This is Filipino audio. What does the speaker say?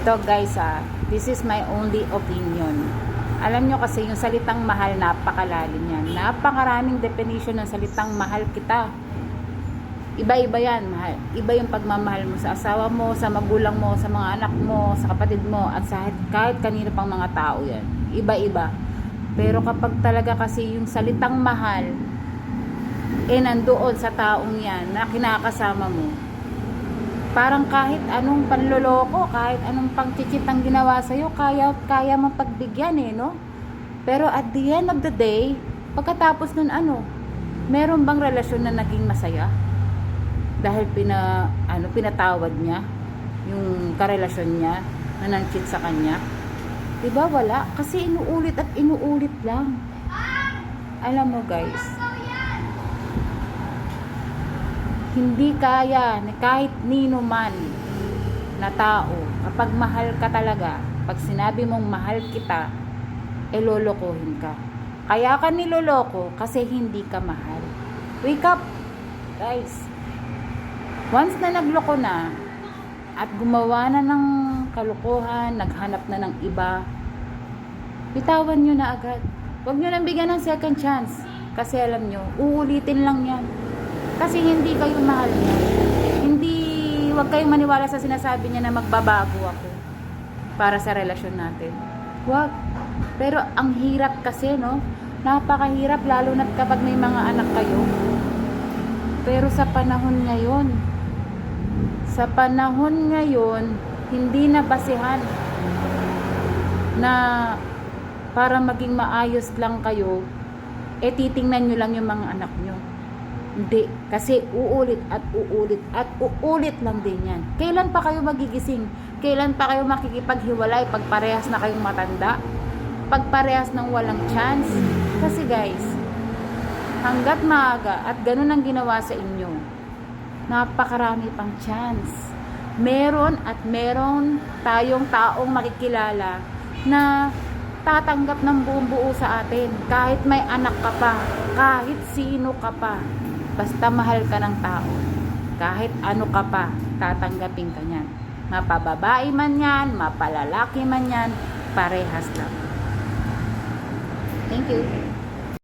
Ito guys this is my only opinion. Alam nyo kasi yung salitang mahal, napakalalim yan. Napakaraming definition ng salitang mahal kita. Iba-iba yan, mahal. Iba yung pagmamahal mo sa asawa mo, sa magulang mo, sa mga anak mo, sa kapatid mo, at sa kahit kanino pang mga tao yan. Iba-iba. Pero kapag talaga kasi yung salitang mahal, nandoon sa taong yan na kinakasama mo, parang kahit anong panloloko, kahit anong pangkikit ang ginawa sa'yo, kaya mapagbigyan no? Pero at the end of the day, pagkatapos nun meron bang relasyon na naging masaya? Dahil pinatawad niya yung karelasyon niya na nang-cheat sa kanya? Diba wala? Kasi inuulit at inuulit lang. Alam mo guys, hindi kaya ni kahit nino man na tao, kapag mahal ka talaga, pag sinabi mong mahal kita, lolokohin ka. Kaya ka niloloko kasi hindi ka mahal. Wake up guys. Once na nagloko na at gumawa na ng kalokohan, naghanap na ng iba, bitawan nyo na agad. Huwag nyo nang bigyan ng second chance kasi alam nyo, uulitin lang yan. Kasi hindi kayo mahal niya. Huwag kayong maniwala sa sinasabi niya na magbabago ako para sa relasyon natin. Huwag. Pero ang hirap kasi, no? Napakahirap, lalo na kapag may mga anak kayo. Pero sa panahon ngayon, hindi na basihan na para maging maayos lang kayo, titingnan nyo lang yung mga anak nyo. Hindi, kasi uulit at uulit at uulit lang din yan. Kailan pa kayo magigising? Kailan pa kayo makikipaghiwalay pag parehas na kayong matanda? Pag parehas ng walang chance? Kasi guys, hanggat maaga at ganun ang ginawa sa inyo, napakarami pang chance. Meron tayong taong makikilala na tatanggap ng buong buo sa atin. Kahit may anak ka pa, kahit sino ka pa, basta mahal ka ng tao, kahit ano ka pa, tatanggapin ka niyan. Mapababae man yan, mapalalaki man yan, parehas lang. Thank you.